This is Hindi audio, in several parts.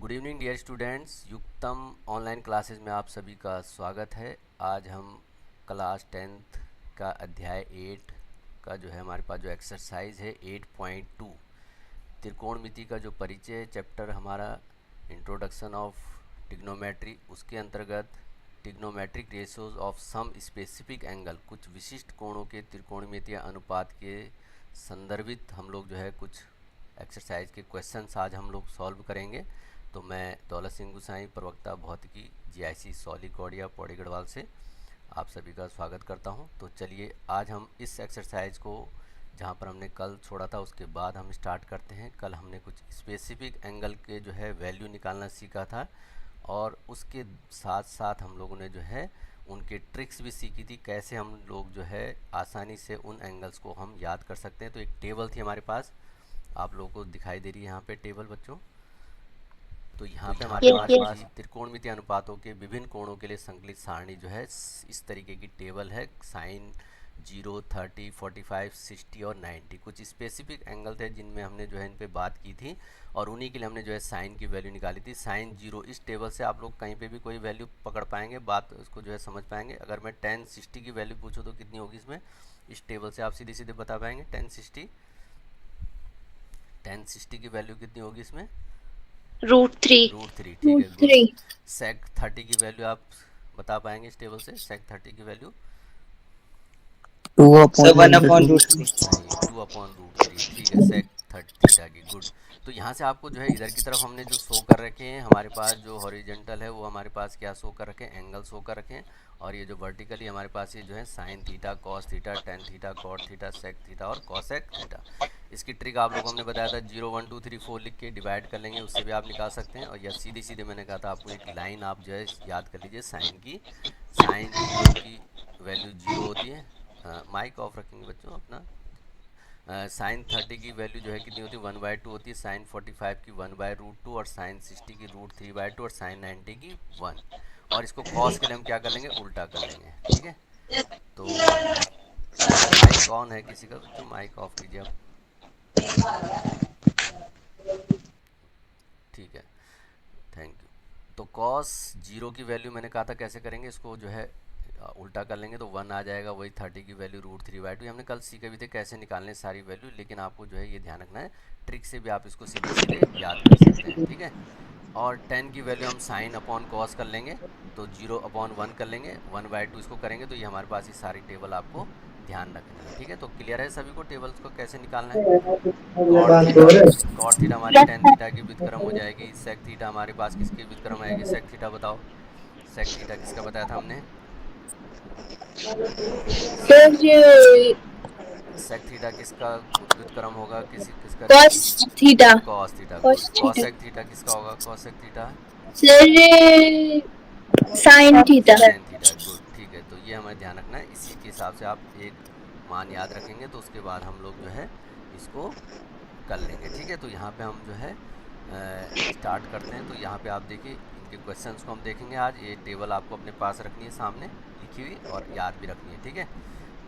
Good evening dear students. Yuktam online classes में आप सभी का स्वागत है। आज हम क्लास टेंथ का अध्याय 8 का जो है हमारे पास जो एक्सरसाइज है 8.2 त्रिकोणमिति का जो परिचय चैप्टर हमारा इंट्रोडक्शन ऑफ टिग्नोमेट्री, उसके अंतर्गत trigonometric ratios of some specific angle, कुछ विशिष्ट कोणों के त्रिकोणमितीय अनुपात के संदर्भित हम लोग जो है कुछ एक्सरसाइज के क्वेश्चंस आज हम लोग सॉल्व करेंगे। तो मैं दौलत सिंह गुसाई, प्रवक्ता भौतिकी, जीआईसी सौली कौड़िया पौड़ी गढ़वाल से आप सभी का स्वागत करता हूं। तो चलिए आज हम इस एक्सरसाइज को जहां पर हमने कल छोड़ा था उसके बाद हम स्टार्ट करते हैं। कल हमने कुछ स्पेसिफिक एंगल के जो है वैल्यू निकालना सीखा था और उसके साथ साथ हम लोगों ने जो है उनके ट्रिक्स भी सीखी थी, कैसे हम लोग जो है आसानी से उन एंगल्स को हम याद कर सकते हैं। तो एक टेबल थी हमारे पास, आप लोगों को दिखाई दे रही है यहाँ पे टेबल बच्चों। तो यहाँ पे हमारे यस पास यस। त्रिकोणमितीय अनुपातों के विभिन्न कोणों के लिए संकलित सारणी जो है इस तरीके की टेबल है। साइन 0, 30, 45, 60 और 90 कुछ स्पेसिफिक एंगल थे जिनमें हमने जो है इन पे बात की थी और उन्हीं के लिए हमने जो है साइन की वैल्यू निकाली थी। साइन 0 इस टेबल से आप लोग कहीं पे भी कोई वैल्यू पकड़ पाएंगे, बात उसको जो है समझ पाएंगे। अगर मैं 10, 60 की वैल्यू पूछूँ तो कितनी होगी इसमें, इस टेबल से आप सीधे सीधे बता पाएंगे। 10, 60 की वैल्यू कितनी होगी इसमें, √3। √3। ठीक है, गुड। √3। सेक 30 की वैल्यू आप बता पाएंगे इस टेबल से, सेक 30 की वैल्यू 1/√3। नहीं, 2/√3। ठीक है, सेक थीटा की, गुड। तो यहाँ से आपको जो है इधर की तरफ हमने जो शो कर रखे हैं, हमारे पास जो हॉरिजेंटल है वो हमारे पास क्या शो कर रखे हैं, एंगल शो कर रखे हैं। और ये जो वर्टिकली हमारे पास ये जो है sine theta, cos theta, tan theta, cot theta, sec theta और कॉसेक थीटा। इसकी ट्रिक आप लोगों को हमने बताया था, 0, 1, 2, 3, 4 लिख के डिवाइड कर लेंगे, उससे भी आप निकाल सकते हैं। और या सीधे सीधे मैंने कहा था आपको एक लाइन आप जो है याद कर लीजिए साइन की। साइन 0 की वैल्यू 0 होती है। माइक ऑफ रखेंगे बच्चों अपना। साइन 30 की वैल्यू जो है कितनी होती है, 1/2 होती है। साइन 45 की 1/√2 और साइन 60 की √3/2 और साइन 90 की 1। और इसको कॉस के लिए हम क्या कर लेंगे, उल्टा कर लेंगे। ठीक है, तो माइक ऑन है किसी का बच्चों, माइक ऑफ कीजिए आप। ठीक है, थैंक यू। तो कॉस 0 की वैल्यू मैंने कहा था कैसे करेंगे, इसको जो है उल्टा कर लेंगे तो 1 आ जाएगा। वही 30 की वैल्यू √3/2 हमने कल सीखे भी थे कैसे निकालने सारी वैल्यू, लेकिन आपको जो है ये ध्यान रखना है, ट्रिक से भी आप इसको सीधे सीधे याद कर सकते हैं। ठीक है, और 10 की वैल्यू हम साइन अपॉन कॉस कर लेंगे, तो 0/1 कर लेंगे, 1/2 इसको करेंगे। तो ये हमारे पास ये सारी टेबल आपको ध्यान रखनी है। ठीक है, तो क्लियर है सभी को टेबल्स को कैसे निकालना है। कॉट थीटा हमारी टेन थीटा की व्युत्क्रम हो जाएगी। सेक थीटा हमारे पास किसकी व्युत्क्रम आएगी, सेक थीटा बताओ। सेक थीटा किसका बताया था हमने, सर सेक थीटा किसका व्युत्क्रम होगा, किसी किसका, cos theta. Cos theta, cos good. Theta cosec theta किसका होगा, cosec theta sir sin theta. Sine theta, good. ठीक है, तो ये हमें ध्यान रखना है, इसी के हिसाब से आप एक मान याद रखेंगे तो उसके बाद हम लोग जो है इसको कर लेंगे। ठीक है, तो यहाँ पे हम जो है स्टार्ट करते हैं। तो यहाँ पे आप देखिए इनके क्वेश्चंस को हम देखेंगे आज। ये टेबल आपको अपने पास रखनी है सामने लिखी हुई और याद भी रखनी है। ठीक है,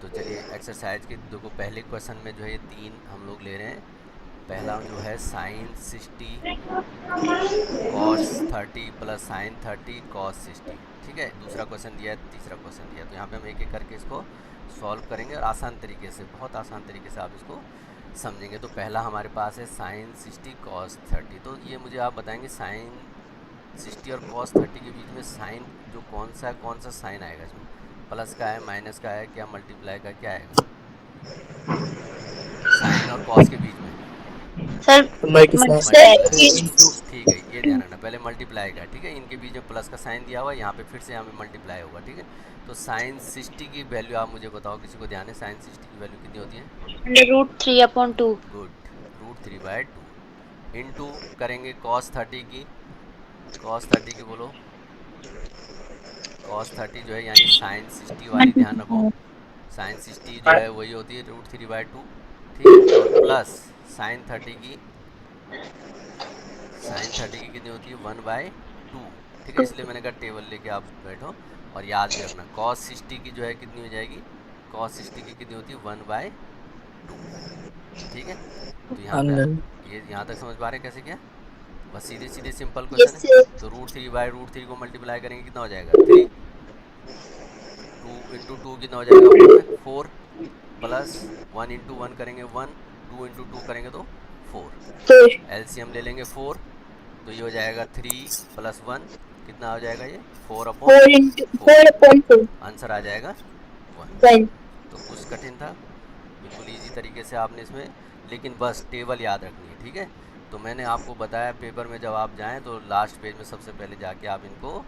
तो चलिए एक्सरसाइज के देखो पहले क्वेश्चन में जो है ये 3 हम लोग ले रहे हैं। पहला जो है sine 60 cos 30 plus sine 30 cos 60। ठीक है, दूसरा क्वेश्चन दिया है, तीसरा क्वेश्चन दिया है। तो यहाँ पे हम एक एक करके इसको सॉल्व करेंगे और आसान तरीके से, बहुत आसान तरीके से आप इसको समझेंगे। तो पहला हमारे पास है साइन 60 कॉस 30। तो ये मुझे आप बताएंगे साइन 60 और कॉस 30 के बीच में साइन जो कौन सा है, कौन सा साइन आएगा इसमें, प्लस का है, माइनस का है, क्या मल्टीप्लाई का, क्या आएगा साइन और कॉस के बीच में, सर मल्टीप्लाई। ठीक है, ये ध्यान रखना, पहले मल्टीप्लाई का। ठीक है, इनके बीच में प्लस का साइन दिया हुआ है, यहाँ पे फिर से यहाँ पे मल्टीप्लाई होगा। ठीक है, तो साइन 60 की वैल्यू आप मुझे बताओ, किसी को ध्यान है साइन 60 की वैल्यू कितनी होती है, √3/2। गुड, √3/2। इनटू करेंगे कॉस 30 की, कॉस 30 की बोलो, कॉस 30 जो है यानी साइन 60 वाली, ध्यान रखो साइन 60 जो है वही होती है √3/2। ठीक है, और प्लस साइन 30 की, साइन 30 की कितनी होती है, 1/2। ठीक है, इसलिए मैंने कहा टेबल लेके आप बैठो और याद भी रखना। कॉस 60 की जो है कितनी हो जाएगी, कॉस 60 की कितनी होती है, 1/2। ठीक है, तो यहाँ पे ये यहाँ तक समझ पा रहे हैं कैसे क्या। बस सीधे सीधे सिंपल Yes, क्वेश्चन है। sir. तो √3 को मल्टीप्लाई करेंगे कितना हो जाएगा 3, 2 × 2 कितना हो जाएगा अपोन में 4, प्लस 1 × 1 करेंगे 1, 2 × 2 करेंगे तो 4, 4. एलसीएम ले लेंगे 4, तो ये हो जाएगा 3 + 1 कितना हो जाएगा ये 4 4 अपॉन into 4 4, upon 4. आंसर आ जाएगा 1। 1. तो कुछ कठिन था, बिल्कुल इजी तरीके से आपने इसमें, लेकिन बस टेबल याद रखनी है, ठीक है। तो मैंने आपको बताया पेपर में जब आप जाएं तो लास्ट पेज में सबसे पहले जाके आप इनको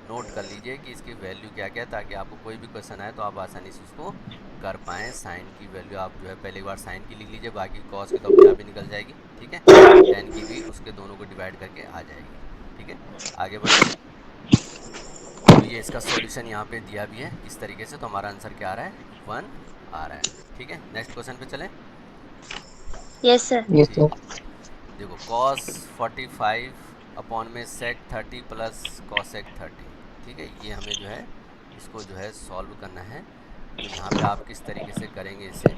नोट कर लीजिए कि इसकी वैल्यू क्या क्या है, ताकि आपको कोई भी क्वेश्चन आए तो आप आसानी से उसको कर पाएँ। साइन की वैल्यू आप जो है पहले एक बार साइन की लिख लीजिए, बाकी कॉस की तो अपने आप ही निकल जाएगी, ठीक है। टेन की भी उसके दोनों को डिवाइड करके आ जाएगी, ठीक है। आगे बढ़े, तो ये इसका सॉल्यूशन यहाँ पे दिया भी है इस तरीके से, तो हमारा आंसर क्या आ रहा है 1 आ रहा है, ठीक है। नेक्स्ट क्वेश्चन पे चलें। Yes, sir. Yes, ठीक sir. है, देखो cos 45 अपॉन में sec 30 प्लस cosec 30, ठीक है। ये हमें जो है इसको जो है सॉल्व करना है। तो यहाँ पे आप किस तरीके से करेंगे इसे,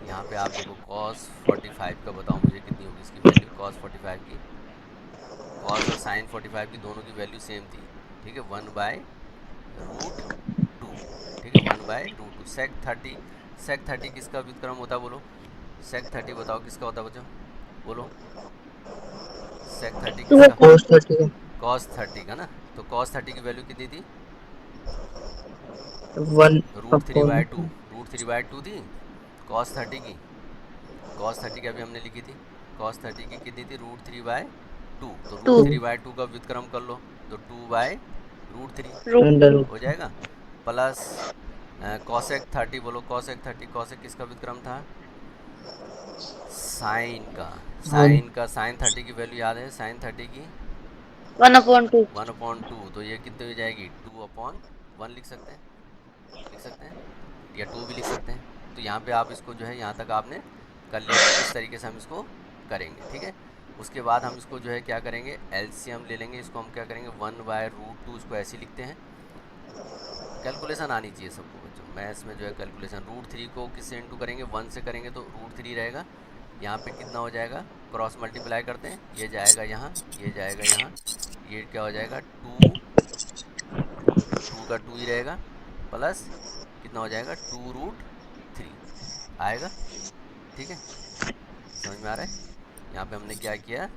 यहाँ पे आप देखो cos 45 का बताओ मुझे कितनी होगी इसकी वैल्यू, cos 45 की, cos और sin 45 की दोनों की वैल्यू सेम थी, ठीक है, 1/√2, ठीक है, 1/√2। sec 30 किसका व्युत्क्रम होता है बोलो, sec 30 बताओ किसका होता है बच्चों, बोलो sec 30 2 किसका, upon Cos 30 का cos 30 का ना। तो cos 30 की वैल्यू कितनी थी, 1 root three upon by two root three by two थी cos 30 की, cos 30 की अभी हमने लिखी थी, cos 30 की कितनी थी √3/2, तो 2. √3/2 का व्युत्क्रम कर लो, तो 2/√3 Root. under root हो जाएगा, प्लस cosec 30 बोलो, cosec 30, cosec किसका व्युत्क्रम था, साइन का, 1 साइन 30 की वैल्यू याद है, साइन 30 की 1 upon 2. 1/2, तो ये कितनी हो जाएगी 2/1 लिख सकते हैं, लिख सकते हैं, या 2 भी लिख सकते हैं। तो यहाँ पे आप इसको जो है यहाँ तक आपने कर लिया कि किस तरीके से हम इसको करेंगे, ठीक है। उसके बाद हम इसको जो है क्या करेंगे, एलसीएम ले लेंगे, इसको हम क्या करेंगे 1/√2, इसको ऐसे ही लिखते हैं। कैलकुलेशन आनी चाहिए सबको बच्चों, मैथ्स में जो है कैलकुलेशन, √3 को किससे इंटू करेंगे 1 से करेंगे तो √3 रहेगा, यहाँ पे कितना हो जाएगा, क्रॉस मल्टीप्लाई करते हैं, ये जाएगा यहाँ, ये जाएगा यहाँ, ये क्या हो जाएगा 2 का 2 ही रहेगा, प्लस कितना हो जाएगा 2√3 आएगा, ठीक है। समझ में आ रहा है। यहाँ पे हमने क्या किया,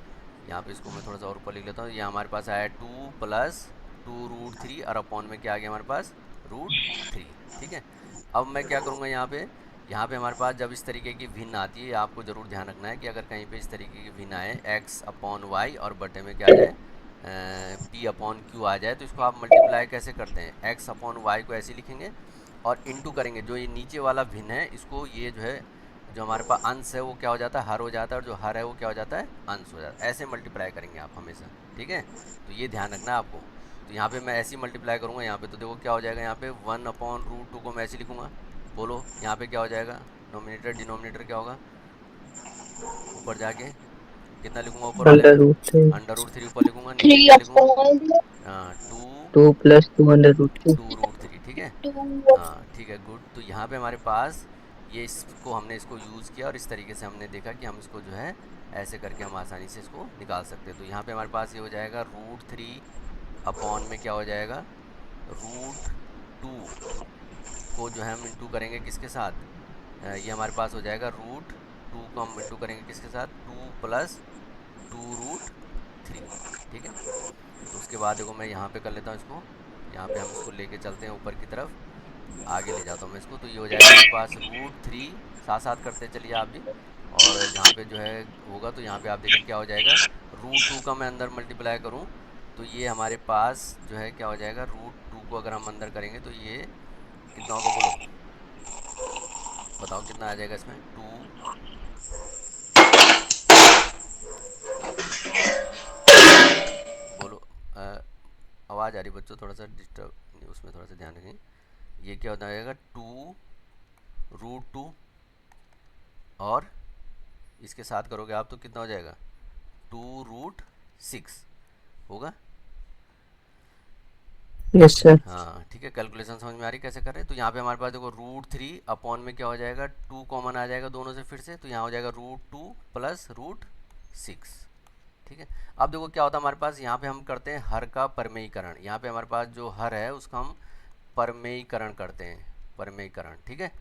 यहाँ पे इसको मैं थोड़ा सा और ऊपर लिख लेता हूँ, ये हमारे पास आया 2 + 2√3 और अपॉन में क्या आ गया हमारे पास √3, ठीक है। अब मैं क्या करूँगा यहाँ पे हमारे पास जब इस तरीके की भिन्न आती है, आपको ज़रूर ध्यान रखना है कि अगर कहीं पे इस तरीके की भिन्न आए x/y और बटे में क्या आ जाए p/q आ जाए, तो इसको आप मल्टीप्लाई कैसे करते हैं, x/y को ऐसे लिखेंगे और इंटू करेंगे, जो ये नीचे वाला भिन्न है इसको, ये जो है जो हमारे पास अंश है वो क्या हो जाता है हर हो जाता है, और जो हर है वो क्या हो जाता है अंश हो जाता है, ऐसे मल्टीप्लाई करेंगे आप हमेशा, ठीक है। तो ये ध्यान रखना है आपको। तो यहाँ पे मैं ऐसे ही मल्टीप्लाई करूँगा, यहाँ पे तो देखो क्या हो जाएगा, यहाँ पे 1/√2 को मैं ऐसे लिखूँगा, बोलो यहाँ पे क्या हो जाएगा, नोमिनेटर डिनोमिनेटर क्या होगा, ऊपर जाके कितना लिखूँगा ऊपर वाले under में, root 3 √3 ऊपर लिखूँगा, नीचे 3 क्या लिखूँगा upon 2 2 + 2 under root 3 2√3, ठीक है। 2. हाँ ठीक है, गुड। तो यहाँ पे हमारे पास ये इसको हमने इसको यूज़ किया और इस तरीके से हमने देखा कि हम इसको जो है ऐसे करके हम आसानी से इसको निकाल सकते हैं। तो यहाँ पे हमारे पास ये हो जाएगा √3 अपॉन में क्या हो जाएगा √2 को जो है हम इंटू करेंगे किसके साथ, ये हमारे पास हो जाएगा √2 को हम इंटू करेंगे किसके साथ 2 + 2√3, ठीक है। तो उसके बाद देखो मैं यहाँ पे कर लेता हूँ इसको, यहाँ पे हम इसको लेके चलते हैं ऊपर की तरफ, आगे ले जाता हूँ मैं इसको, तो ये हो जाएगा हमारे पास √3, साथ साथ करते चलिए आप भी, और जहाँ पे जो है होगा तो यहाँ पे आप देखिए क्या हो जाएगा, √2 का मैं अंदर मल्टीप्लाई करूँ तो ये हमारे पास जो है क्या हो जाएगा, √2 को अगर हम अंदर करेंगे तो ये कितना होगा बोलो, बताओ कितना आ जाएगा इसमें 2, बोलो आवाज़ आ रही बच्चों, थोड़ा सा डिस्टर्ब, उसमें थोड़ा सा ध्यान रखें। ये क्या होता जाएगा 2√2 और इसके साथ करोगे आप तो कितना हो जाएगा 2√6 होगा। yes sir हाँ ठीक है, कैलकुलेशन समझ में आ रही कैसे कर रहे हैं। तो यहाँ पे हमारे पास देखो √3 अपॉन में क्या हो जाएगा 2 कॉमन आ जाएगा दोनों से फिर से, तो यहाँ हो जाएगा √2 + √6, ठीक है। अब देखो क्या होता है हमारे पास, यहाँ पे हम करते हैं हर का परमेयीकरण। यहाँ पे हमारे पास जो हर है उसका हम परमेयीकरण करते हैं, परमेयीकरण, ठीक है।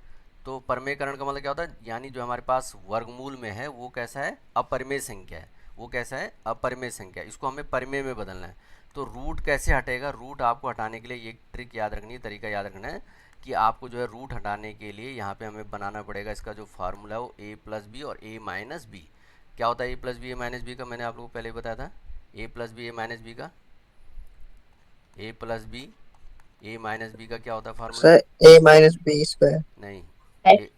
तो परमेयीकरण का मतलब क्या होता है, यानी जो हमारे पास वर्गमूल में है वो कैसा है, अपरिमेय संख्या है। वो कैसा है, अपरिमेय संख्या, इसको हमें परिमेय में बदलना है। तो रूट कैसे हटेगा, रूट आपको हटाने के लिए ये ट्रिक याद रखनी है, तरीका याद रखना है कि आपको जो है रूट हटाने के लिए यहाँ पे हमें बनाना पड़ेगा, इसका जो फार्मूला है वो ए प्लस बी और ए माइनस बी। क्या होता है ए प्लस बी ए माइनस बी का, मैंने आप लोगों को पहले ही बताया था। ए प्लस बी ए माइनस बी का, ए प्लस बी ए माइनस बी का क्या होता है फार्मूला? सर ए माइनस बी स्क्वायर, नहीं, ए ए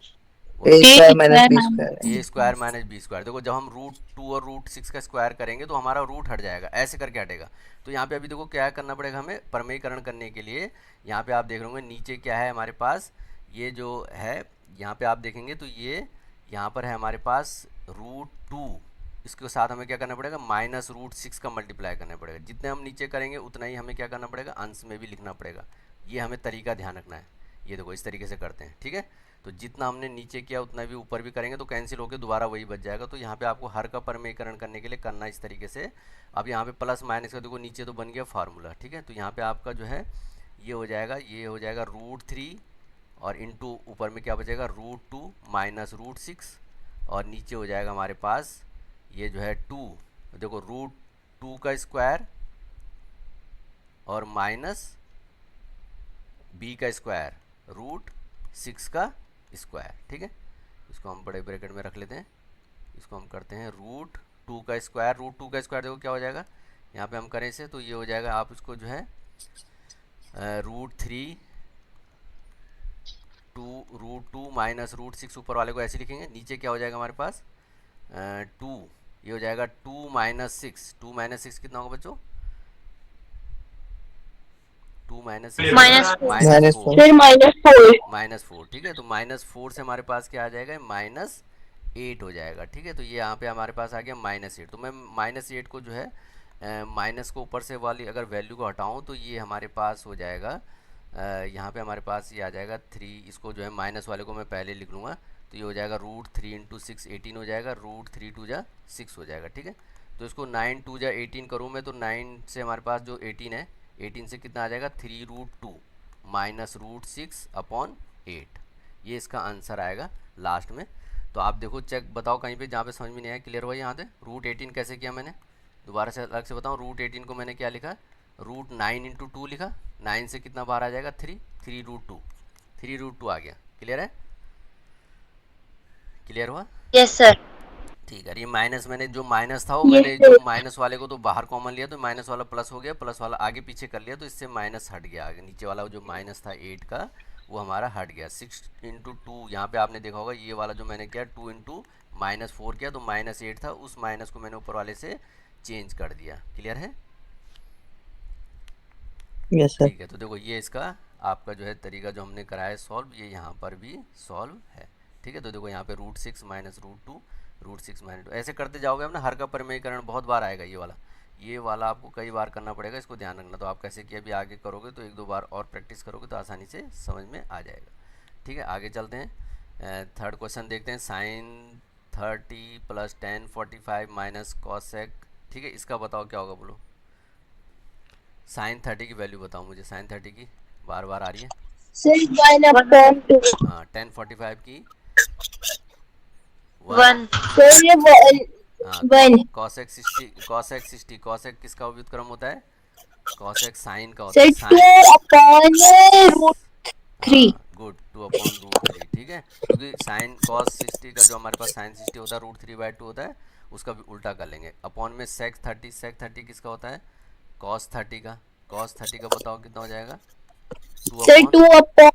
बोलो, स्क्वायर माइनस बी स्क्वायर। ए स्क्वायर माइनस बी स्क्वायर। देखो जब हम रूट टू और रूट सिक्स का स्क्वायर करेंगे तो हमारा रूट हट जाएगा, ऐसे करके हटेगा। तो यहाँ पे अभी देखो क्या करना पड़ेगा हमें परमेयीकरण करने के लिए। यहाँ पे आप देख रहे होंगे नीचे क्या है हमारे पास, ये जो है यहाँ पे आप देखेंगे तो ये यहाँ पर है हमारे पास रूट टू, इसके साथ हमें क्या करना पड़ेगा, माइनस रूट सिक्स का मल्टीप्लाई करना पड़ेगा। जितने हम नीचे करेंगे उतना ही हमें क्या करना पड़ेगा, अंश में भी लिखना पड़ेगा। ये हमें तरीका ध्यान रखना है। ये देखो इस तरीके से करते हैं, ठीक है। तो जितना हमने नीचे किया उतना भी ऊपर भी करेंगे तो कैंसिल होकर दोबारा वही बच जाएगा। तो यहाँ पे आपको हर का परमेयीकरण करने के लिए करना इस तरीके से। अब यहाँ पे प्लस माइनस का देखो नीचे तो बन गया फार्मूला, ठीक है। तो यहाँ पे आपका जो है ये हो जाएगा, ये हो जाएगा रूट थ्री और इंटू ऊपर में क्या बचेगा root two minus root six, और नीचे हो जाएगा हमारे पास ये जो है टू, देखो रूट टू का स्क्वायर और माइनस बी का स्क्वायर रूट सिक्स का स्क्वायर, ठीक है। इसको हम बड़े ब्रैकेट में रख लेते हैं, इसको हम करते हैं रूट टू का स्क्वायर। रूट टू का स्क्वायर देखो क्या हो जाएगा, यहाँ पे हम करें इसे तो ये हो जाएगा, आप इसको जो है root three root two minus root six, ऊपर वाले को ऐसे लिखेंगे, नीचे क्या हो जाएगा हमारे पास टू, ये हो जाएगा two minus six. Two minus six कितना होगा बच्चों, two minus six minus minus minus four, four. फिर -4। माइनस फोर, ठीक है। तो माइनस फोर से हमारे पास क्या आ जाएगा, माइनस एट हो जाएगा, ठीक है। तो ये यहाँ पे हमारे पास आ गया माइनस एट। तो मैं माइनस एट को जो है माइनस को ऊपर से वाली अगर वैल्यू को हटाऊँ तो ये हमारे पास हो जाएगा यहाँ पे हमारे पास ये आ जाएगा थ्री, इसको जो है माइनस वाले को मैं पहले लिख लूँगा। तो ये हो जाएगा रूट थ्री इंटू सिक्स 18 हो जाएगा, रूट थ्री टू जा सिक्स हो जाएगा, ठीक है। तो इसको 9 टू जा 18 करूँ मैं तो 9 से हमारे पास जो 18 है, 18 से कितना आ जाएगा three root two minus root six upon eight, ये इसका आंसर आएगा लास्ट में। तो आप देखो चेक बताओ कहीं पे जहाँ पे समझ में नहीं आया, क्लियर हुआ यहाँ पे। रूट 18 कैसे किया मैंने, दोबारा से अलग से बताऊँ। रूट 18 को मैंने क्या लिखा, रूट 9 इंटू टू लिखा, 9 से कितना बाहर आ जाएगा three, three root two, three root two आ गया। क्लियर है, क्लियर हुआ, यस सर। ठीक है। ये माइनस मैंने जो माइनस था वो मैंने जो माइनस वाले को तो बाहर कॉमन लिया तो माइनस वाला प्लस हो गया, प्लस वाला आगे पीछे कर लिया तो इससे माइनस हट गया, आगे नीचे वाला जो माइनस था 8 का वो हमारा हट गया। 6 इंटू टू, यहाँ पे आपने देखा होगा ये वाला जो मैंने किया 2 इंटू माइनस फोर किया तो माइनस एट था, उस माइनस को मैंने ऊपर वाले से चेंज कर दिया। क्लियर है, यस सर। ठीक है। तो देखो ये इसका आपका जो है तरीका जो हमने कराया सॉल्व, ये यहाँ पर भी सॉल्व है, ठीक है। तो देखो यहाँ पे root six minus root two, root six minus two, ऐसे करते जाओगे हम ना, हर का परमेयीकरण बहुत बार आएगा ये वाला आपको कई बार करना पड़ेगा, इसको ध्यान रखना। तो आप कैसे किया अभी आगे करोगे तो एक दो बार और प्रैक्टिस करोगे तो आसानी से समझ में आ जाएगा, ठीक है। आगे चलते हैं, थर्ड क्वेश्चन देखते हैं। साइन 30 प्लस 1045 माइनस कॉसेक, ठीक है। इसका बताओ क्या होगा, बोलो। साइन 30 की वैल्यू बताओ मुझे, साइन 30 की बार बार आ रही है। सर 1/2। हाँ 1045 की 1। सर ये हाँ वन। कॉसेक 60, कॉसेक 60, कॉसेक किसका व्युत्क्रम होता है, कॉसेक साइन का होता है, सर साइन 2/√3। हाँ गुड, 2/√3, ठीक है। क्योंकि साइन कॉस 60 का जो हमारे पास साइन 60 होता है √3/2 होता है, उसका भी उल्टा कर लेंगे। अपॉन में सेक 30, सेक 30 किसका होता है, कॉस 30 का, कॉस 30 का बताओ कितना हो जाएगा, सर 2/√3।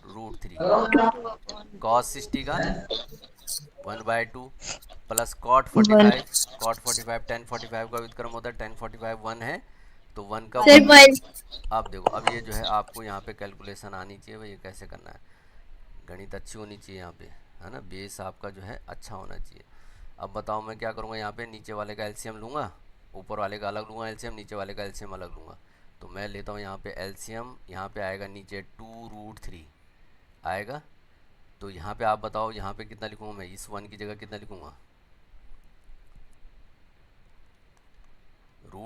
√3। कॉस 60 का 1/2 प्लस कॉट 45, कॉट 45 1045 का व्युत्क्रम होता है, 1045 1 है तो 1 का सर 1। अब देखो अब ये जो है आपको यहाँ पे कैलकुलेशन आनी चाहिए भाई, ये कैसे करना है, गणित अच्छी होनी चाहिए यहाँ पे, है ना, बेस आपका जो है अच्छा होना चाहिए। अब बताओ मैं क्या करूँगा, यहाँ पे नीचे वाले का एलसीएम लूँगा, ऊपर वाले का अलग लूँगा एलसीएम, नीचे वाले का एलसीएम अलग लूँगा। तो मैं लेता हूँ यहाँ पे एलसीएम, यहाँ पे आएगा नीचे 2√3 आएगा। तो यहाँ पे आप बताओ यहाँ पे कितना लिखूँगा मैं, इस 1 की जगह कितना लिखूँगा,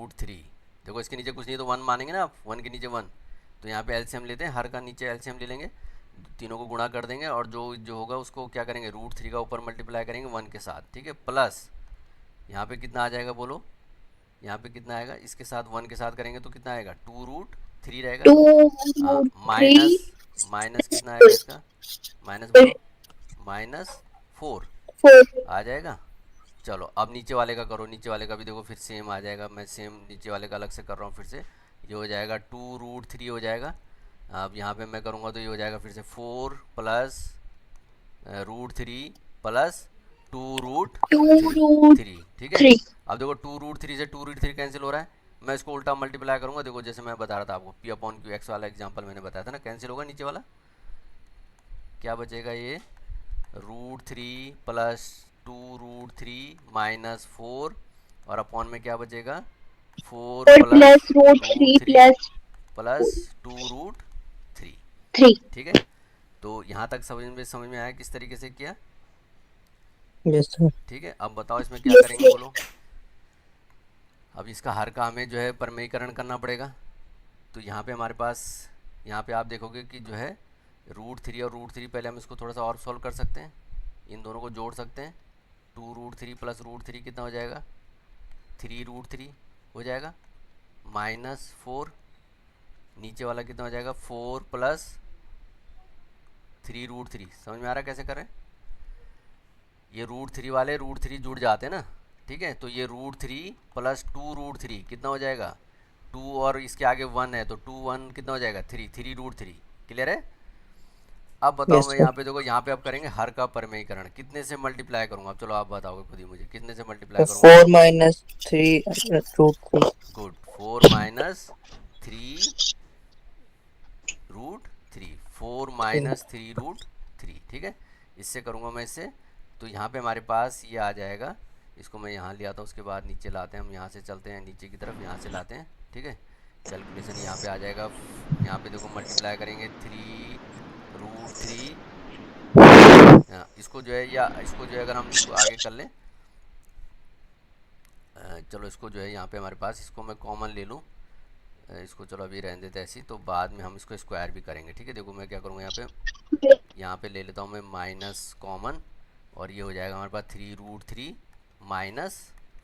रूट थ्री। देखो इसके नीचे कुछ नहीं तो वन मानेंगे ना आप, वन के नीचे वन, तो यहाँ पे एलसीएम लेते हैं, हर का नीचे एलसीएम ले लेंगे, तीनों को गुणा कर देंगे और जो जो होगा उसको क्या करेंगे, रूट थ्री का ऊपर मल्टीप्लाई करेंगे वन के साथ, ठीक है। प्लस यहाँ पे कितना आ जाएगा बोलो, यहाँ पे कितना आएगा, इसके साथ वन के साथ करेंगे तो कितना आएगा, टू रूट थ्री रहेगा। 2 माइनस 3 माइनस कितना आएगा इसका, माइनस बोलो, माइनस 4 4 आ जाएगा। चलो अब नीचे वाले का करो, नीचे वाले का भी देखो फिर सेम आ जाएगा, मैं सेम नीचे वाले का अलग से कर रहा हूँ फिर से, ये हो जाएगा टू रूट थ्री हो जाएगा। अब यहाँ पे मैं करूँगा तो ये हो जाएगा फिर से 4 plus root three plus two root 2 root three, ठीक है। 3 अब देखो टू रूट थ्री से टू रूट थ्री कैंसिल हो रहा है, मैं इसको उल्टा मल्टीप्लाई करूँगा, देखो जैसे मैं बता रहा था आपको पी अपॉन क्यू एक्स वाला एग्जाम्पल मैंने बताया था ना, कैंसिल होगा नीचे वाला, क्या बचेगा ये, root three plus two root three minus 4 और अपॉन में क्या बचेगा, 4 4 plus plus root 3 plus plus two root three, 3 ठीक है। तो यहाँ तक समझ में आया किस तरीके से किया, Yes, sir. ठीक है। अब बताओ इसमें क्या Yes, करेंगे sir. बोलो, अब इसका हर का हमें जो है परमेयीकरण करना पड़ेगा। तो यहाँ पे हमारे पास, यहाँ पे आप देखोगे कि जो है रूट थ्री और रूट थ्री, पहले हम इसको थोड़ा सा और सॉल्व कर सकते हैं, इन दोनों को जोड़ सकते हैं, two root three plus root three कितना हो जाएगा, थ्री रूट थ्री हो जाएगा, माइनस 4, नीचे वाला कितना हो जाएगा, 4 प्लस थ्री रूट थ्री। समझ में आ रहा है कैसे करें, ये रूट थ्री वाले रूट थ्री जुड़ जाते हैं ना, ठीक है। तो ये root three plus two root three कितना हो जाएगा, टू और इसके आगे वन है तो टू वन कितना हो जाएगा, three, three root three, clear है। अब बताओ Yes, मैं sir. यहाँ पे देखो, यहाँ पे अब करेंगे हर का परमेयीकरण, कितने से मल्टीप्लाई करूँगा, अब चलो आप बताओगे खुद ही मुझे, कितने से मल्टीप्लाई करूँगा। 4 minus 3 root 3. Good, 4 minus three root three, 4 minus three root three, ठीक है। इससे करूँगा मैं इससे, तो यहाँ पे हमारे पास ये आ जाएगा, इसको मैं यहाँ ले आता हूँ, उसके बाद नीचे लाते हैं हम, यहाँ से चलते हैं नीचे की तरफ, यहाँ से लाते हैं, ठीक है। कैलकुलेशन यहाँ पे आ जाएगा, यहाँ पे देखो मल्टीप्लाई करेंगे थ्री रूट थ्री, इसको जो है, या इसको जो है अगर हम इसको आगे कर लें, चलो इसको जो है यहाँ पे हमारे पास, इसको मैं कॉमन ले लूँ, इसको चलो अभी रहने देते ऐसी, तो बाद में हम इसको स्क्वायर भी करेंगे, ठीक है। देखो मैं क्या करूँगा, यहाँ पे ले लेता हूँ मैं माइनस कॉमन, और ये हो जाएगा हमारे पास थ्री रूट थ्री माइनस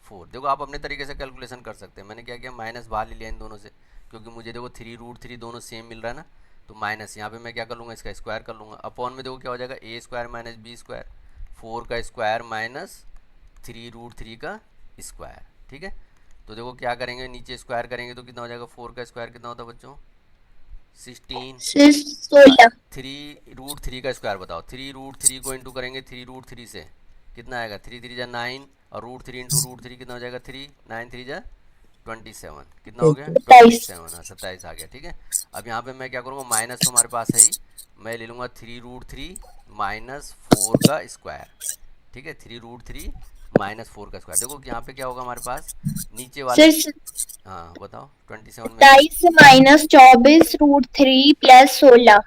4। देखो आप अपने तरीके से कैलकुलेशन कर सकते हैं, मैंने क्या किया, माइनस बाहर ले लिया इन दोनों से, क्योंकि मुझे देखो थ्री रूट थ्री दोनों सेम मिल रहा है ना, तो माइनस यहाँ पे मैं क्या कर लूँगा, इसका स्क्वायर कर लूँगा, अपॉन में देखो क्या हो जाएगा, A square minus B square, 4 का square minus three root three का स्क्वायर, ठीक है। तो देखो क्या करेंगे, नीचे स्क्वायर करेंगे तो कितना हो जाएगा, 4 का स्क्वायर कितना होता है बच्चों, 16, 16 थ्री रूट थ्री का स्क्वायर बताओ, थ्री रूट थ्री को इंटू करेंगे थ्री रूट थ्री से, कितना आएगा, थ्री थ्री जा 9, और root three into root three कितना हो जाएगा, 3, 9 3 जा 27, कितना हो गया, 27 27, हाँ 27 आ गया, ठीक है। अब यहाँ पे मैं क्या करूँगा, माइनस तो हमारे पास है ही, मैं ले लूँगा थ्री रूट थ्री माइनस 4 का स्क्वायर, ठीक है, थ्री रूट थ्री माइनस 4 का स्क्वायर। देखो यहाँ पे क्या होगा हमारे पास, नीचे वाले, हाँ बताओ 27 में से, 27 माइनस 24 रूट 3 प्लस 16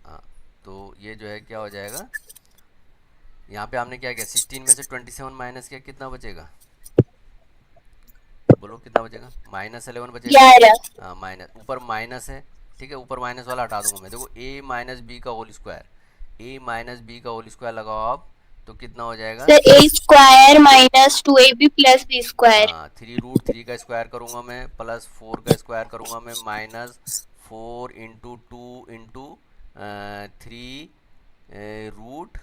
हाँ, तो ये जो है क्या हो जाएगा, यहाँ पे आपने क्या किया, 16 में से 27 माइनस किया, कितना बचेगा, बोलो कितना बचेगा, माइनस 11 बचेगा, 11 हाँ माइनस, ऊपर माइनस है, ठीक है, ऊपर माइनस वाला हटा दूंगा मैं, देखो a माइनस बी का whole square, a minus B का होल स्क्वायर लगाओ आप, तो कितना हो जाएगा, sir a square minus 2ab plus b square हाँ थ्री रूट थ्री का स्क्वायर करूँगा मैं, प्लस 4 का स्क्वायर करूँगा मैं, minus 4 into two into three root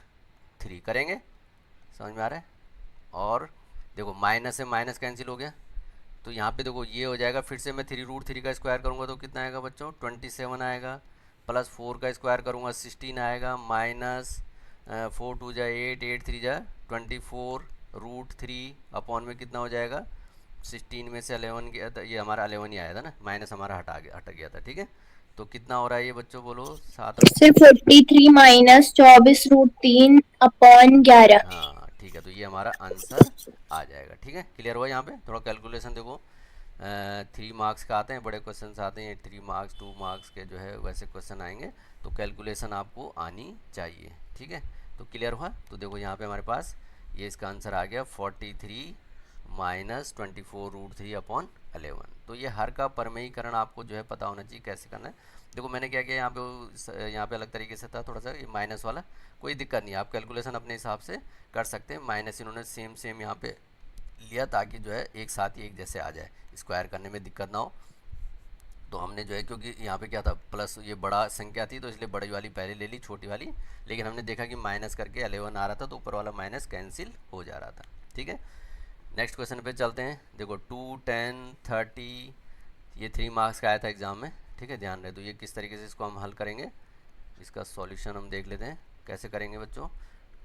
three करेंगे, समझ में आ रहा है। और देखो माइनस से माइनस कैंसिल हो गया, तो यहाँ पे देखो ये हो जाएगा, फिर से मैं थ्री रूट थ्री का स्क्वायर करूँगा तो कितना आएगा बच्चों, 27 आएगा, प्लस 4 का स्क्वायर करूँगा 16 आएगा, माइनस 4 2 जा 8, 8 3 जा 24 रूट थ्री, अपॉन में कितना हो जाएगा, 16 में से 11 गया था, ये हमारा 11 ही आया था ना, माइनस हमारा हट गया था, ठीक है। तो कितना हो रहा है ये बच्चों, बोलो 7, सर 43 माइनस 24 रूट 3 अपॉन 11 हाँ ठीक है, तो ये हमारा आंसर आ जाएगा, ठीक है। क्लियर हुआ, यहाँ पे थोड़ा कैलकुलेशन देखो, 3 मार्क्स का आते हैं, बड़े क्वेश्चन आते हैं 3 मार्क्स 2 मार्क्स के जो है वैसे क्वेश्चन आएंगे, तो कैलकुलेशन आपको आनी चाहिए, ठीक है। तो क्लियर हुआ, तो देखो यहाँ पे हमारे पास ये इसका आंसर आ गया 43 -24√3/11। तो ये हर का परमेयीकरण आपको जो है पता होना चाहिए कैसे करना है। देखो मैंने क्या किया यहाँ पे, यहाँ पे अलग तरीके से था थोड़ा सा, ये माइनस वाला कोई दिक्कत नहीं, आप कैलकुलेशन अपने हिसाब से कर सकते हैं। माइनस इन्होंने सेम सेम यहाँ पे लिया ताकि जो है एक साथ ही एक जैसे आ जाए, स्क्वायर करने में दिक्कत ना हो। तो हमने जो है, क्योंकि यहाँ पे क्या था प्लस, ये बड़ा संख्या थी तो इसलिए बड़ी वाली पहले ले ली छोटी वाली, लेकिन हमने देखा कि माइनस करके 11 आ रहा था तो ऊपर वाला माइनस कैंसिल हो जा रहा था। ठीक है, नेक्स्ट क्वेश्चन पे चलते हैं। देखो 2, 10, 30, ये 3 मार्क्स का आया था एग्जाम में। ठीक है, ध्यान रहे। तो ये किस तरीके से इसको हम हल करेंगे, इसका सॉल्यूशन हम देख लेते हैं कैसे करेंगे बच्चों।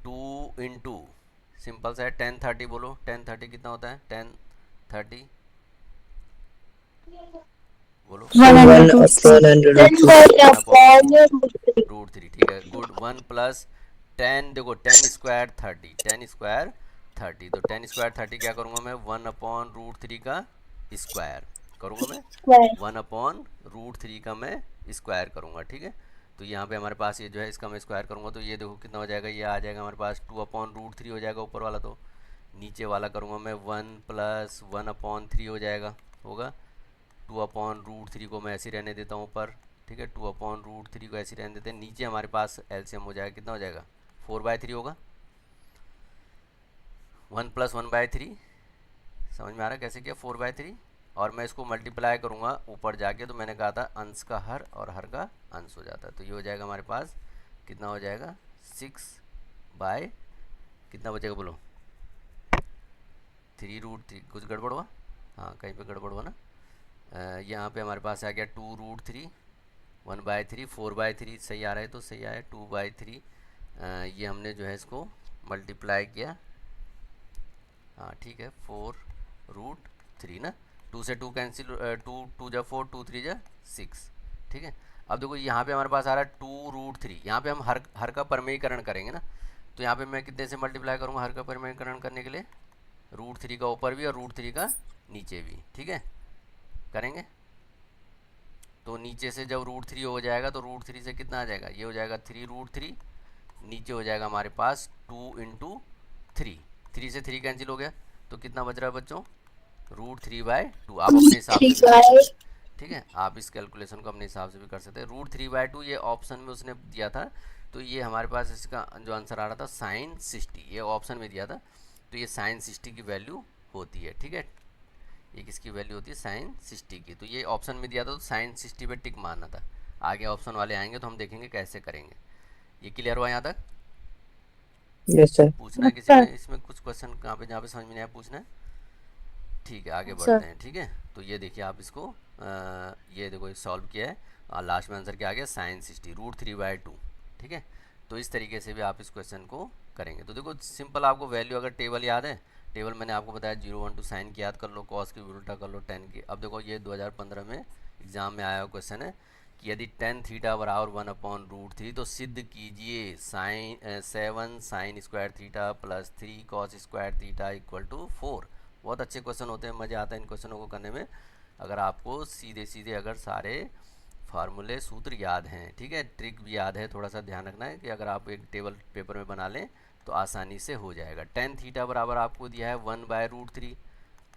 2 इंटू सिंपल सा है 10, 30 बोलो। 10, 30 कितना होता है? 10, 30 बोलो। 1/√3। ठीक है, गुड। 1 प्लस 10, देखो 10 स्क्वायर 30, 10 स्क्वायर 30, तो 10 स्क्वायर 30 क्या करूँगा मैं? 1/√3 का स्क्वायर करूँगा मैं, 1/√3 का मैं स्क्वायर करूँगा। ठीक है, तो यहाँ पे हमारे पास ये जो है इसका मैं स्क्वायर करूँगा तो ये देखो कितना हो जाएगा, ये आ जाएगा हमारे पास 2/√3 हो जाएगा ऊपर वाला। तो नीचे वाला करूँगा मैं 1 प्लस 1/3 हो जाएगा, होगा 2/√3 को मैं ऐसे ही रहने देता हूँ ऊपर। ठीक है, 2/√3 को ऐसे ही रहने देते हैं। नीचे हमारे पास एलसीएम हो जाएगा, कितना हो जाएगा? 4/3 होगा। 1 प्लस 1/3, समझ में आ रहा है कैसे किया? 4/3, और मैं इसको मल्टीप्लाई करूँगा ऊपर जाके, तो मैंने कहा था अंश का हर और हर का अंश हो जाता है। तो ये हो जाएगा हमारे पास, कितना हो जाएगा? 6/, कितना बचेगा बोलो? 3√3। कुछ गड़बड़ हुआ? हाँ कहीं पे गड़बड़ हुआ ना। यहाँ पे हमारे पास आ गया 2√3, 1/3, 4/3 सही आ रहा है, तो सही आया 2/3। ये हमने जो है इसको मल्टीप्लाई किया, हाँ ठीक है, 4√3 ना। 2 से 2 कैंसिल, 2 2 जा 4, 2 3 जा 6। ठीक है, अब देखो यहाँ पे हमारे पास आ रहा है 2√3, यहाँ पे हम हर का परमेयीकरण करेंगे ना, तो यहाँ पे मैं कितने से मल्टीप्लाई करूँगा हर का परमेयीकरण करने के लिए? √3 का ऊपर भी और √3 का नीचे भी। ठीक है, करेंगे तो नीचे से जब √3 हो जाएगा तो √3 से कितना आ जाएगा? ये हो जाएगा 3√3, नीचे हो जाएगा हमारे पास 2 इंटू 3, 3 से 3 कैंसिल हो गया, तो कितना बच रहा है बच्चों? √3/2। आप अपने हिसाब से भी कर सकते हैं। ठीक है, आप इस कैलकुलेशन को अपने हिसाब से भी कर सकते हैं। √3/2 ये ऑप्शन में उसने दिया था, तो ये हमारे पास इसका जो आंसर आ रहा था sin 60, ये ऑप्शन में दिया था, तो ये sin 60 की वैल्यू होती है। ठीक है, ये किसकी वैल्यू होती है? sin 60 की। तो ये ऑप्शन में दिया था तो sin 60 पे टिक मारना था। आगे ऑप्शन वाले आएंगे तो हम देखेंगे कैसे करेंगे। ये क्लियर हुआ यहाँ तक? Yes sir. पूछना है किसी ने इसमें कुछ क्वेश्चन कहाँ पे जहाँ पे समझ में नहीं आया पूछना है? ठीक है, आगे बढ़ते हैं। ठीक है, तो ये देखिए आप इसको ये देखो सॉल्व किया है और लास्ट में आंसर क्या आ गया? sin 60, √3/2। ठीक है, तो इस तरीके से भी आप इस क्वेश्चन को करेंगे। तो देखो सिंपल, आपको वैल्यू अगर टेबल याद है, टेबल मैंने आपको बताया 0, 1 to साइन की याद कर लो, कॉस की उल्टा कर लो, 10 की। अब देखो ये 2015 में एग्जाम में आया हुआ क्वेश्चन है कि यदि tan थीटा बराबर 1/√3, तो सिद्ध कीजिए 7 sin square theta plus 3 cos square theta equal to 4। बहुत अच्छे क्वेश्चन होते हैं, मज़ा आता है इन क्वेश्चनों को करने में, अगर आपको सीधे सीधे अगर सारे फार्मूले सूत्र याद हैं। ठीक है, ट्रिक भी याद है, थोड़ा सा ध्यान रखना है कि अगर आप एक टेबल पेपर में बना लें तो आसानी से हो जाएगा। tan थीटा बराबर आपको दिया है 1/√3,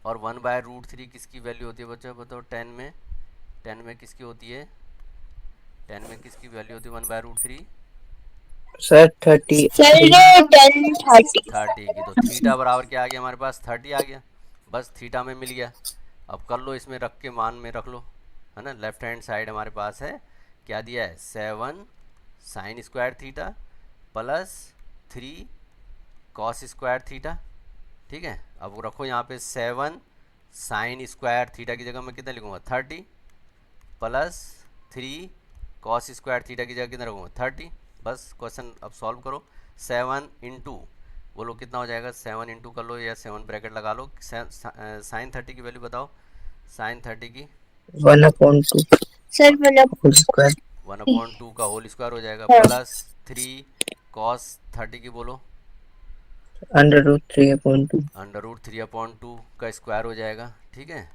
और 1/√3 किसकी वैल्यू होती है बच्चों बताओ? tan में किसकी होती है? tan में किसकी वैल्यू होती है 1/√3? सर 30। सर ये 10, 30। 30 की। तो थीटा बराबर क्या आ गया हमारे पास? 30 आ गया, बस थीटा में मिल गया। अब कर लो, इसमें रख के मान में रख लो, है ना। लेफ्ट हैंड साइड हमारे पास है, क्या दिया है? 7 sin square theta plus 3 cos square theta. ठीक है, अब वो रखो यहाँ पे 7 sin स्क्वायर थीटा की जगह मैं कितना लिखूँगा? 30 प्लस 3 cos स्क्वायर थीटा की जगह कितना रखूँगा? 30। बस क्वेश्चन अब सॉल्व करो। 7 इंटू, बोलो कितना हो जाएगा? 7 इंटू कर लो या 7 ब्रैकेट लगा लो। sin 30 की वैल्यू बताओ, sin 30 की। 1/2 सर मतलब होल स्क्वायर 1/2 का होल स्क्वायर हो जाएगा, हाँ। प्लस 3 cos 30 की बोलो, √3/2। √3/2 का स्क्वायर हो जाएगा। ठीक है,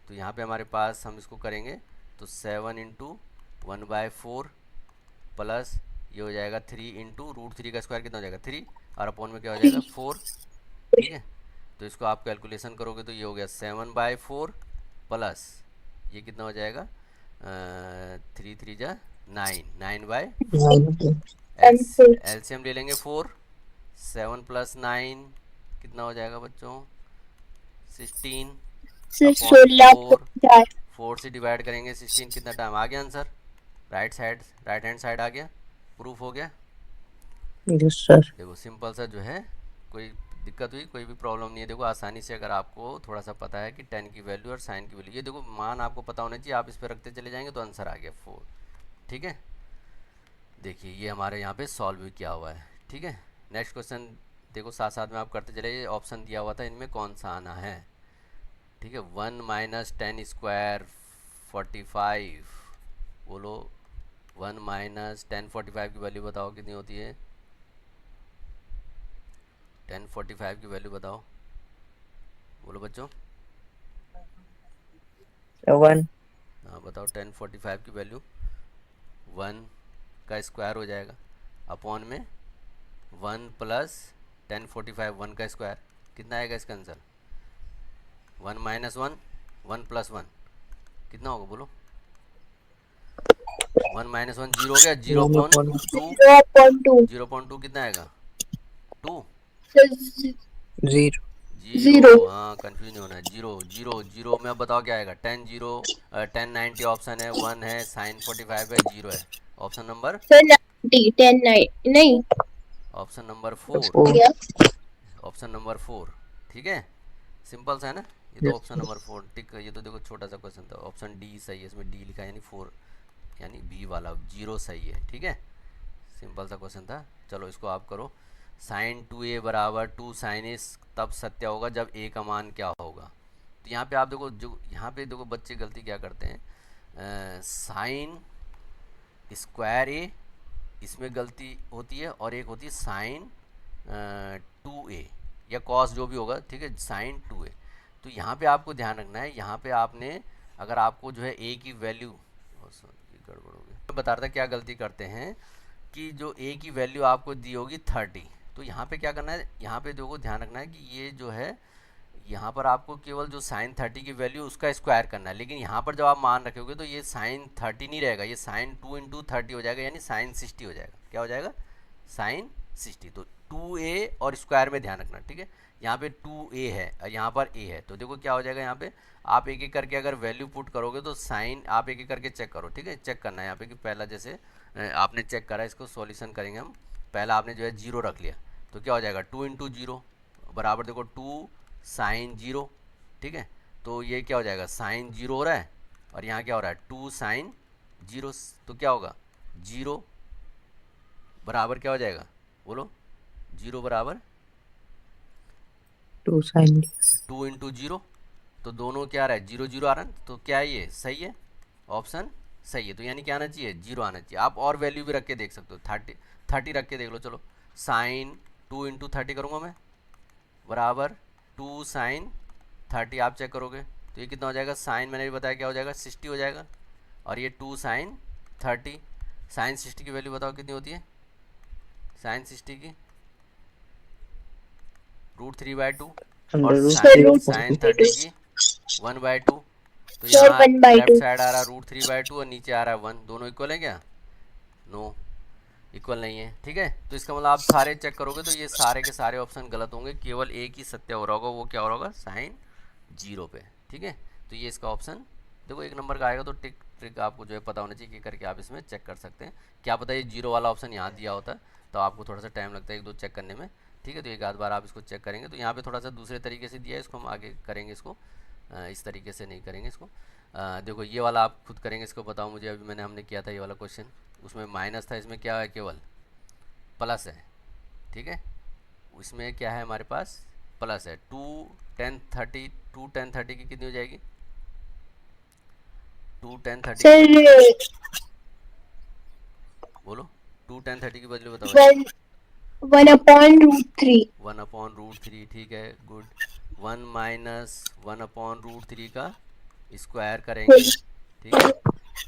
तो यहाँ पे हमारे पास हम इसको करेंगे तो 7 इंटू 1/4 प्लस ये हो जाएगा 3 इंटू √3 का स्क्वायर कितना हो जाएगा? 3, और अपॉन में क्या हो जाएगा? 4। ठीक है, तो इसको आप कैलकुलेशन करोगे तो ये हो गया 7/4 प्लस ये कितना हो जाएगा 3 3 9 9/, 9 and 6. एलसीएम ले लेंगे 4, 7 + 9 कितना हो जाएगा बच्चों 16 से अपॉन 16 4, 4. 4 से डिवाइड करेंगे 16 कितना टाइम आ गया आंसर, राइट हैंड साइड आ गया, प्रूफ हो गया। Yes sir. देखो सिंपल सा जो है, कोई दिक्कत हुई, कोई भी प्रॉब्लम नहीं है। देखो आसानी से अगर आपको थोड़ा सा पता है कि tan की वैल्यू और sin की वैल्यू, ये देखो मान आपको पता होना चाहिए, आप इस पर रखते चले जाएंगे तो आंसर आ गया 4। ठीक है, देखिए ये हमारे यहाँ पे सॉल्व भी किया हुआ है। ठीक है, नेक्स्ट क्वेश्चन देखो साथ साथ में आप करते चले, ये ऑप्शन दिया हुआ था, इनमें कौन सा आना है। ठीक है, 1 - 10² 45, बोलो 1 - 10 45 की वैल्यू बताओ कितनी होती है, 10 45 की वैल्यू बताओ, बोलो बच्चों। 7 हाँ बताओ 10 45 की वैल्यू, 1 का स्क्वायर हो जाएगा अपॉन में 1 + 10 45, 1 का स्क्वायर कितना आएगा इसका आंसर, 1 - 1 1 + 1 कितना होगा बोलो, 1 - 1 0 हो गया, 0.2 0.2. 0.2 कितना आएगा 2, 0 जीरो, हाँ कंफ्यूज नहीं होना है, 0 0 0 में अब बताओ क्या आएगा, 10 0 10 90 ऑप्शन है, 1 है, sin 45 है, 0 है, ऑप्शन नंबर, सर 90 10 9 नहीं ऑप्शन नंबर 4, 4 क्या ऑप्शन नंबर 4। ठीक है, सिंपल सा है ना, ये तो ऑप्शन नंबर 4 टिक, ये तो देखो छोटा सा क्वेश्चन था, ऑप्शन डी सही है, इसमें डी लिखा है यानी 4 यानी बी वाला 0 सही है। ठीक है, सिंपल सा क्वेश्चन था। चलो इसको आप करो, sin 2a = 2 sin a तब सत्य होगा जब a का मान क्या होगा। तो यहाँ पे आप देखो, जो यहाँ पे देखो बच्चे गलती क्या करते हैं, साइन स्क्वायर ए इसमें गलती होती है, और एक होती है साइन 2a या कॉस जो भी होगा, ठीक है, साइन 2a। तो यहाँ पे आपको ध्यान रखना है, यहाँ पे आपने अगर आपको जो है a की वैल्यू, गड़बड़ हो गई, बता रहा था क्या गलती करते हैं कि जो a की वैल्यू आपको दी होगी 30, तो यहाँ पे क्या करना है, यहाँ पे देखो ध्यान रखना है कि ये जो है यहाँ पर आपको केवल जो साइन 30 की वैल्यू उसका स्क्वायर करना है, लेकिन यहाँ पर जब आप मान रखोगे तो ये साइन 30 नहीं रहेगा, ये साइन 2 × 30 हो जाएगा, यानी साइन 60 हो जाएगा। क्या हो जाएगा, साइन 60। तो 2a और स्क्वायर में ध्यान रखना, ठीक है, यहाँ पे 2a है और यहाँ पर a है, तो देखो क्या हो जाएगा, यहाँ पे आप एक एक करके अगर वैल्यू पुट करोगे तो साइन आप एक एक करके चेक करो। ठीक है, चेक करना है यहाँ पे कि पहला जैसे आपने चेक करा, इसको सॉल्यूशन करेंगे हम, पहला आपने जो है 0 रख लिया, तो क्या हो जाएगा 2 × 0 बराबर देखो 2 साइन 0। ठीक है, तो ये क्या हो जाएगा, साइन 0 हो रहा है और यहाँ क्या हो रहा है 2 साइन 0, तो क्या होगा 0 बराबर क्या हो जाएगा बोलो, 0 बराबर 2 sin 2 × 0, तो दोनों क्या आ रहा है 0 0 आ रहा है, तो क्या है ये सही है, ऑप्शन सही है। तो यानी क्या आना चाहिए 0 आना चाहिए। आप और वैल्यू भी रख के देख सकते हो, 30 रख के देख लो। चलो साइन 2 × 30 करूँगा मैं, बराबर 2 साइन 30, आप चेक करोगे तो ये कितना हो जाएगा, साइन मैंने भी बताया क्या हो जाएगा 60 हो जाएगा, और ये 2 साइन 30, साइन 60 की वैल्यू बताओ कितनी होती है, साइन 60 की √3/2 और साइन 30 की 1/2, तो यहाँ 1/2. लेफ्ट साइड आ रहा है √3/2 और नीचे आ रहा है 1, दोनों इक्वल है क्या, नो इक्वल नहीं है। ठीक है, तो इसका मतलब आप सारे चेक करोगे तो ये सारे के सारे ऑप्शन गलत होंगे, केवल एक ही सत्य हो रहा होगा, वो क्या हो रहा होगा साइन 0 पे। ठीक है, तो ये इसका ऑप्शन देखो 1 नंबर का आएगा, तो ट्रिक आपको जो है पता होना चाहिए कि करके आप इसमें चेक कर सकते हैं। क्या पता ये 0 वाला ऑप्शन यहाँ दिया होता तो आपको थोड़ा सा टाइम लगता है 1 2 चेक करने में। ठीक है, तो एक आध बार आप इसको चेक करेंगे, तो यहाँ पे थोड़ा सा दूसरे तरीके से दिया है, इसको हम आगे करेंगे, इसको इस तरीके से नहीं करेंगे इसको। देखो ये वाला आप खुद करेंगे, इसको बताओ मुझे, अभी हमने किया था ये वाला क्वेश्चन, उसमें माइनस था, इसमें क्या है केवल प्लस है। ठीक है, उसमें क्या है हमारे पास प्लस है, 2 10 30 2 10 30 की कितनी हो जाएगी, 2 10 30 सर बोलो, 2 10 30 की बदले बताओ, 1/√3. 1/√3, ठीक है गुड। 1 - 1/√3 का स्क्वायर करेंगे, ठीक है,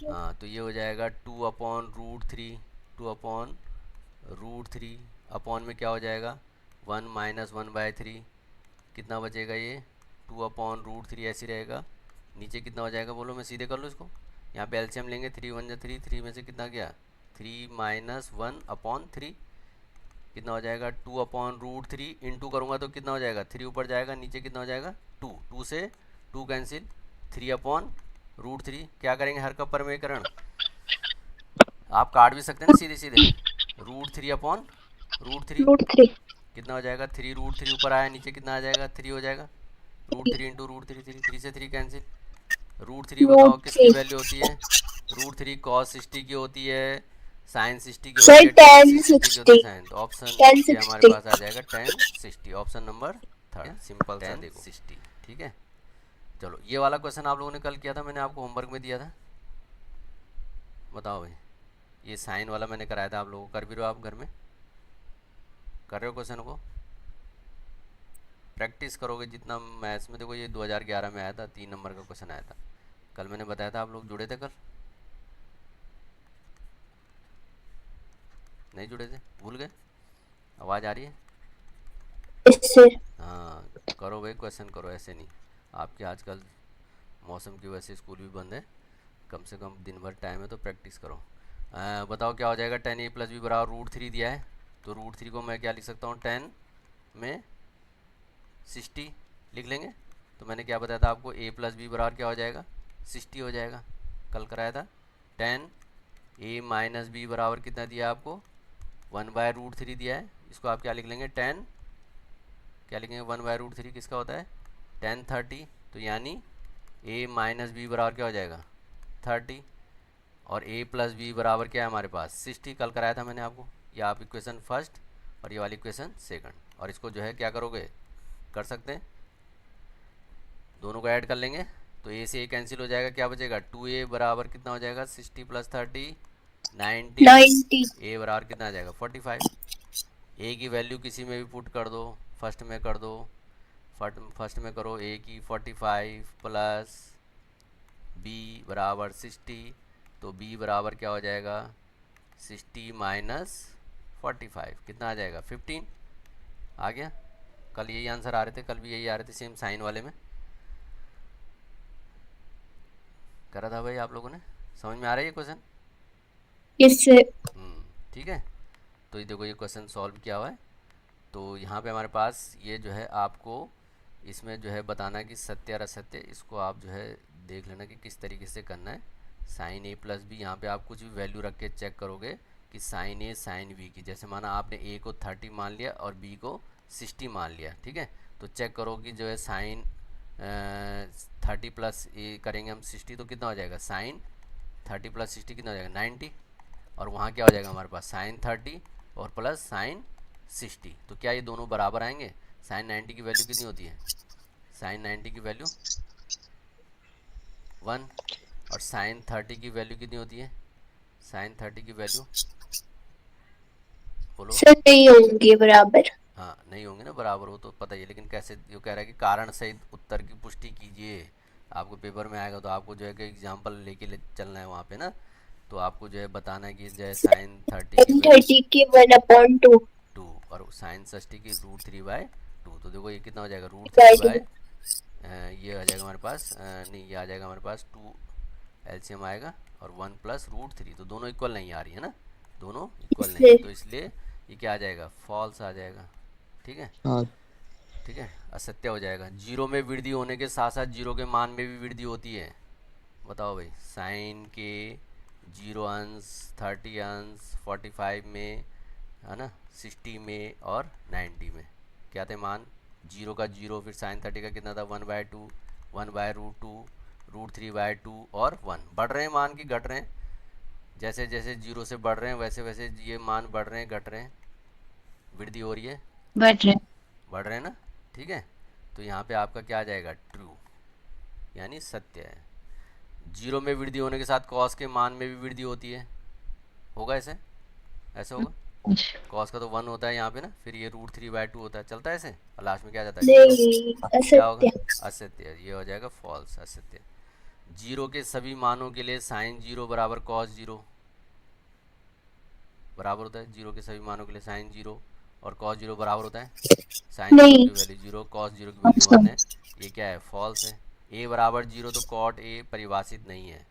हाँ तो ये हो जाएगा 2/√3, 2/√3 अपॉन में क्या हो जाएगा 1 - 1/3 कितना बचेगा ये 2/√3 ऐसे रहेगा। नीचे कितना हो जाएगा बोलो, मैं सीधे कर लूँ इसको। यहाँ पे एलसीएम लेंगे, 3 1 जा 3, 3 में से कितना गया 3 - 1/3, कितना हो जाएगा 2/√3 इंटू करूँगा तो कितना हो जाएगा 3 ऊपर जाएगा, नीचे कितना हो जाएगा 2, 2 से 2 कैंसिल, 3/√3। क्या करेंगे हर का परमेयकरण, आप काट भी सकते हैं ना सीधे सीधे, √3/√3 √3 कितना हो जाएगा 3√3 ऊपर आया, नीचे कितना आ जाएगा 3 हो जाएगा, √3 इंटू √3, 3 से 3 कैंसिल, √3 बताओ किसकी √3 वैल्यू होती है, √3 cos 60 की होती है, sin 60 की होती सर है, tan 60 की होती 1060 है साइन, तो ऑप्शन ये हमारे 1060 पास आ जाएगा 1060, ऑप्शन नंबर थर्ड, सिंपल सा देखो 60। ठीक है, चलो ये वाला क्वेश्चन आप लोगों ने कल किया था, मैंने आपको होमवर्क में दिया था, बताओ भाई। ये साइन वाला मैंने कराया था, आप लोगों को कर भी रहे हो, आप घर में कर रहे हो क्वेश्चन को, प्रैक्टिस करोगे जितना मैथ्स में। देखो ये 2011 में आया था, 3 नंबर का क्वेश्चन आया था, कल मैंने बताया था, आप लोग जुड़े थे कल, नहीं जुड़े थे, भूल गए, आवाज़ आ रही है? इससे हाँ करो भाई, क्वेश्चन करो, ऐसे नहीं। आपके आजकल मौसम की वजह से स्कूल भी बंद है, कम से कम दिन भर टाइम है तो प्रैक्टिस करो। बताओ क्या हो जाएगा, 10a + b बराबर √3 दिया है, तो √3 को मैं क्या लिख सकता हूँ, 10 में 60 लिख लेंगे। तो मैंने क्या बताया था आपको, a + b बराबर क्या हो जाएगा 60 हो जाएगा, कल कराया था। 10a - b बराबर कितना दिया आपको 1/√3 दिया है, इसको आप क्या लिख लेंगे 10, क्या लिखेंगे 1/√3 किसका होता है 10 30, तो यानी a - b बराबर क्या हो जाएगा 30, और a + b बराबर क्या है हमारे पास 60, कल कराया था मैंने आपको। ये आप इक्वेशन फर्स्ट और ये वाली इक्वेशन सेकंड, और इसको जो है क्या करोगे, कर सकते हैं दोनों को ऐड कर लेंगे, तो a से a कैंसिल हो जाएगा, क्या बचेगा 2a बराबर कितना हो जाएगा 60 + 30 90, 90 a बराबर कितना आ जाएगा 45। a की वैल्यू किसी में भी पुट कर दो, फर्स्ट में कर दो, फर्स्ट में करो a की 45 प्लस b बराबर 60, तो b बराबर क्या हो जाएगा 60 - 45 कितना आ जाएगा 15, आ गया। कल यही आंसर आ रहे थे, कल भी यही आ रहे थे सेम साइन वाले में, करा था भाई आप लोगों ने, समझ में आ रहा है ये क्वेश्चन? इससे ठीक है, तो ये देखो ये क्वेश्चन सॉल्व किया हुआ है। तो यहाँ पे हमारे पास ये जो है आपको इसमें जो है बताना कि सत्य और असत्य, इसको आप जो है देख लेना कि किस तरीके से करना है। साइन a + b, यहाँ पे आप कुछ भी वैल्यू रख के चेक करोगे कि साइन a साइन b की, जैसे माना आपने a को 30 मान लिया और b को 60 मान लिया, ठीक है, तो चेक करो कि जो है साइन 30 + a करेंगे हम 60, तो कितना हो जाएगा साइन 30 + 60 कितना हो जाएगा 90, और वहाँ क्या हो जाएगा हमारे पास साइन 30 और प्लस साइन 60, तो क्या ये दोनों बराबर आएंगे। साइन 90 की वैल्यू कितनी होती है, साइन 90 की वैल्यू 1, और साइन 30 की वैल्यू कितनी होती है, साइन 30 की वैल्यू बोलो। सर नहीं होंगे बराबर। हाँ नहीं होंगे ना बराबर, वो तो पता ही है, लेकिन कैसे, ये कह रहा है कि कारण सहित उत्तर की पुष्टि कीजिए, आपको पेपर में आएगा तो आपको जो है कि एग्जाम्पल लेके चलना है वहाँ पे ना, तो आपको जो है बताना है कि जो है साइन 30 की वैल्यू 30 की 1/2 2 और साइन 60 की √3/2, तो देखो ये कितना हो जाएगा √3 ये आ जाएगा हमारे पास नहीं, ये आ जाएगा हमारे पास 2 एलसीएम आएगा और 1 + √3, तो दोनों इक्वल नहीं आ रही है ना, दोनों इक्वल नहीं है, तो इसलिए ये क्या आ जाएगा फॉल्स आ जाएगा, ठीक है। हाँ ठीक है, असत्य हो जाएगा। जीरो में वृद्धि होने के साथ साथ जीरो के मान में भी वृद्धि होती है, बताओ भाई, साइन के 0 अंश 30 अंश 45 में है ना, 60 में और 90 में क्या थे मान, जीरो का जीरो, फिर साइन 30 का कितना था 1/2, 1/√2, √3/2 और 1, बढ़ रहे हैं मान की घट रहे हैं, जैसे जैसे जीरो से बढ़ रहे हैं वैसे वैसे ये मान बढ़ रहे हैं घट रहे हैं, वृद्धि हो रही है, बढ़ रहे हैं ना, ठीक है। तो यहाँ पे आपका क्या आ जाएगा ट्रू, यानी सत्य है। जीरो में वृद्धि होने के साथ कॉस के मान में भी वृद्धि होती है, होगा ऐसे, ऐसे होगा, कॉस का तो 1 होता है यहाँ पे ना, फिर ये √3/2 होता है, चलता है ऐसे, और लास्ट में क्या जाता है 0, नहीं क्या होगा असत्य। असत्य, ये हो जाएगा फॉल्स, असत्य। जीरो के सभी मानों के लिए साइन 0 बराबर cos 0 बराबर होता है, जीरो के सभी मानों के लिए साइन 0, और कॉस जीरो बराबर होता है साइन जीरो नहीं। की वैल्यू जीरो, कॉस जीरो की वैल्यू अच्छा। वन है। ये क्या है, फॉल्स है। ए बराबर जीरो तो कॉट ए परिभाषित नहीं है।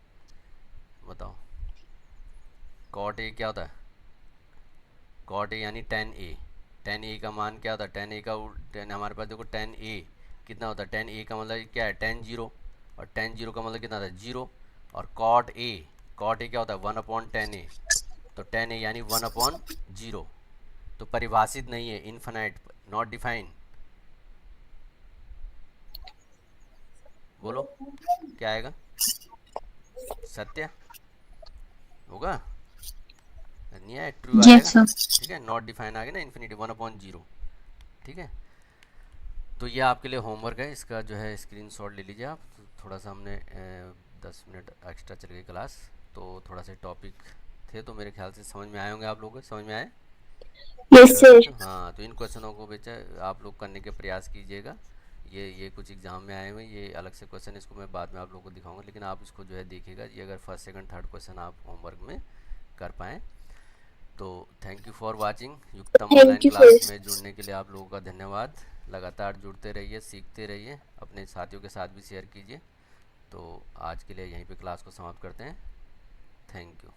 बताओ कॉट ए क्या होता है, कॉट ए यानी टेन ए। टेन ए का मान क्या होता है, टेन ए का टेन हमारे पास देखो टेन ए कितना होता है, टेन ए का मतलब क्या है टेन जीरो, और टेन जीरो का मतलब कितना होता है जीरो। और कॉट ए, कॉट ए क्या होता है वन अपॉन टेन ए, तो टेन ए यानी वन अपॉन जीरो। तो परिभाषित नहीं है, इनफाइनाइट, नॉट डिफाइन। बोलो क्या आएगा, सत्य होगा, नहीं आया ट्रू यस आएगा। सर। ठीक है, नॉट डिफाइन आ गया ना, इन्फिनिटी वन अपॉन जीरो। ठीक है, तो ये आपके लिए होमवर्क है, इसका जो है स्क्रीनशॉट ले लीजिए आप। थोड़ा सा हमने 10 मिनट एक्स्ट्रा चल गई क्लास, तो थोड़ा से टॉपिक थे तो मेरे ख्याल से समझ में आए होंगे आप लोगों को, समझ में आए यस मेरे सर। बच्चों। हाँ, तो इन क्वेश्चनों को बेचा आप लोग करने के प्रयास कीजिएगा। ये कुछ एग्जाम में आए हुए हैं, ये अलग से क्वेश्चन, इसको मैं बाद में आप लोगों को दिखाऊंगा, लेकिन आप इसको जो है देखिएगा, ये अगर फर्स्ट सेकंड थर्ड क्वेश्चन आप होमवर्क में कर पाएँ तो। Thank you for watching. Yuktam online thank you class sir. में जुड़ने के लिए आप लोगों का धन्यवाद। लगातार जुड़ते रहिए, सीखते रहिए, अपने साथियों के साथ भी शेयर कीजिए। तो आज के लिए यहीं पे क्लास को समाप्त करते हैं। Thank you.